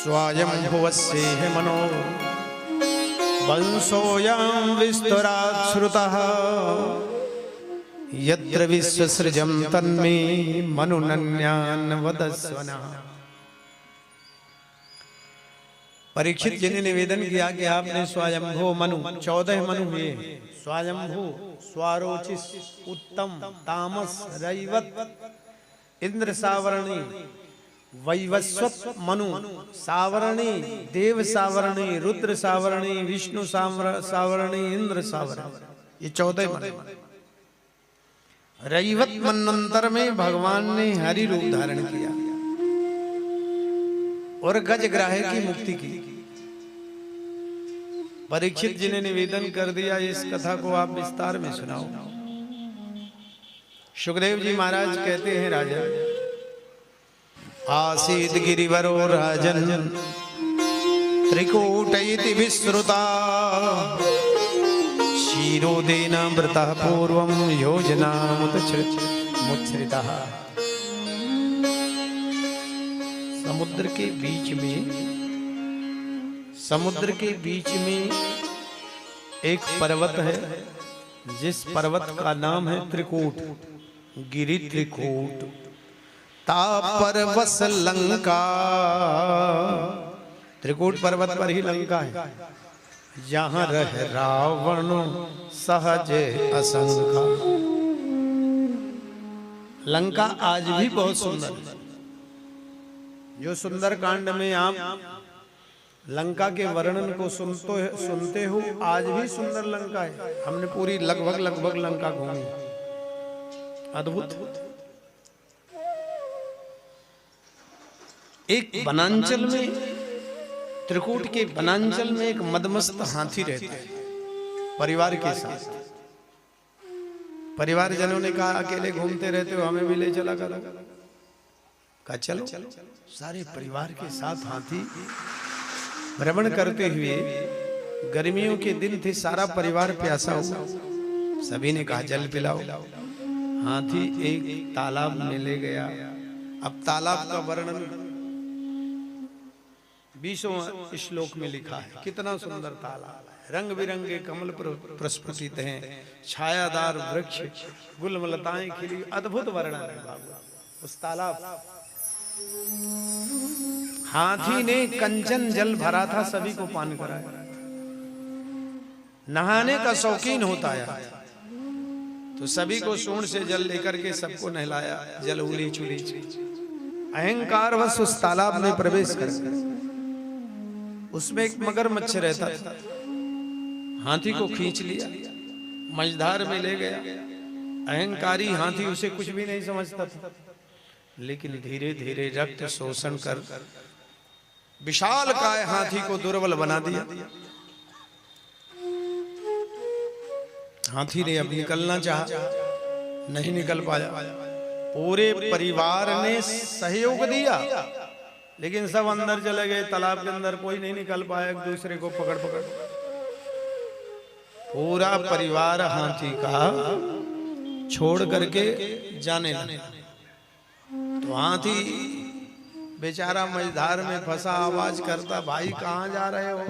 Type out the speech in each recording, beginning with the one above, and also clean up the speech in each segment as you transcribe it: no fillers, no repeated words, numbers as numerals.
स्वायंभुवस्येह मनो वंशोऽयं विस्तरात् श्रुतः यत्र विश्वसृजं तन्मे मनुनन्यान् वदस्व नः। परीक्षित जी ने निवेदन किया कि आपने स्वयंभू मनु 14 मनु हुए, स्वयंभू, स्वारोचिस, उत्तम, तामस, रैवत, इंद्र सावरणी, वैवस्वत मनु, सावरणी, देव सावरणी, रुद्र सावरणी, विष्णु सावरणी, इंद्र सावरणी, ये 14 मनु। रैवत मनंतर में भगवान ने हरि रूप धारण किया और गजग्राह की मुक्ति की। परीक्षित जी ने निवेदन कर दिया, इस कथा को आप विस्तार में सुनाओ। सुखदेव जी महाराज कहते हैं, राजा आसीत गिरिवरो राजन त्रिकूटैति विश्रुता क्षीरोदेन वृतः पूर्वं योजनामुच्छ्रितः। समुद्र के बीच में एक पर्वत है, जिस पर्वत का नाम है त्रिकूट, गिरि त्रिकूट। तापरवस लंका, त्रिकूट पर्वत पर ही लंका है, जहां रह रावण सहज असंका। लंका आज भी बहुत सुंदर है। जो सुंदर कांड में आप लंका के वर्णन को सुनते हो, आज भी सुंदर लंका है। हमने पूरी लगभग लंका घूमी, अद्भुत। एक वनांचल में, त्रिकूट के वनांचल में एक मदमस्त हाथी रहता है परिवार के साथ। परिवारजनों ने कहा, अकेले घूमते रहते हो, हमें भी ले चला करो। कहा चलो। सारे परिवार के साथ हाथी भ्रमण करते हुए, गर्मियों के दिन थे, सारा परिवार प्यासा हुआ। सभी ने कहा जल पिलाओ। हाथी एक तालाब में ले गया। अब तालाब का वर्णन 20वें श्लोक में लिखा है। कितना सुंदर तालाब है, रंग बिरंगे कमल प्रस्फुटित हैं, छायादार वृक्ष, गुलमलताएं खिली, अद्भुत वर्णन है बाबू उस तालाब। हाथी ने कंचन जल भरा था, सभी को पान कराया। नहाने का शौकीन होता है तो सभी को सूंड से जल लेकर के सबको नहलाया, जल उली चुली। अहंकार वश उस तालाब में प्रवेश कर, उसमें एक मगरमच्छ रहता था। हाथी को खींच लिया, मझधार में ले गया। अहंकारी हाथी उसे कुछ भी नहीं समझता था, लेकिन धीरे धीरे रक्त शोषण कर विशाल काय हाथी को दुर्बल बना दिया। हाथी ने अब निकलना चाहा, नहीं निकल पाया। पूरे परिवार ने सहयोग दिया, लेकिन सब अंदर चले गए तालाब के अंदर, कोई नहीं निकल पाया। एक दूसरे को पकड़ पकड़ पूरा परिवार हाथी का छोड़ करके जाने लगा। तो हाथी बेचारा मझधार में फंसा, आवाज करता, भाई कहाँ जा रहे हो?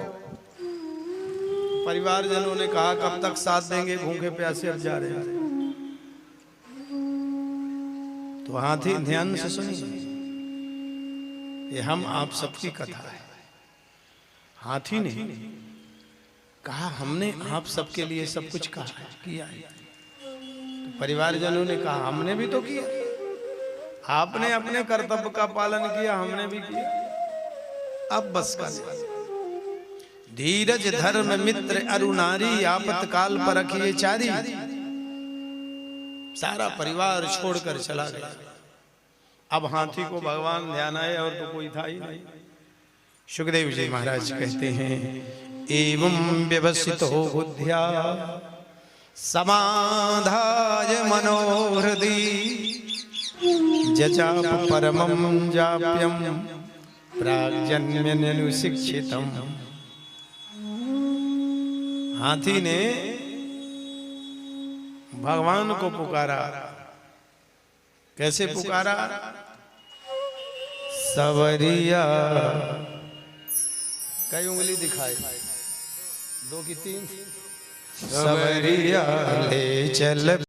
परिवारजनों ने कहा, कब तक साथ देंगे, भूखे प्यासे अब जा रहे हैं। तो हाथी ध्यान से सुनिए, ये हम आप सबकी कथा है। हाथी ने कहा, हमने आप सबके लिए सब कुछ कहा है, किया है। तो परिवारजनों ने कहा, हमने भी तो किया। आपने अपने कर्तव्य का पालन किया, हमने भी किया। अब बस कर। धीरज धर्म मित्र अरुणारी, आपतकाल पर रखिए चारी। सारा परिवार छोड़कर चला गया। अब हाथी को भगवान ध्यान आए, और तो कोई था ही नहीं। सुखदेव जी महाराज कहते हैं, एवं व्यवसितो बुद्ध्या समाधाय मनोहृदि जजाप परमं जाप्यं प्राग्जन्मन्यनुशिक्षितम्। हाथी ने भगवान को पुकारा। कैसे पुकारा? सवरिया कई उंगली दिखाई, 2 की 3। सवरिया ले चल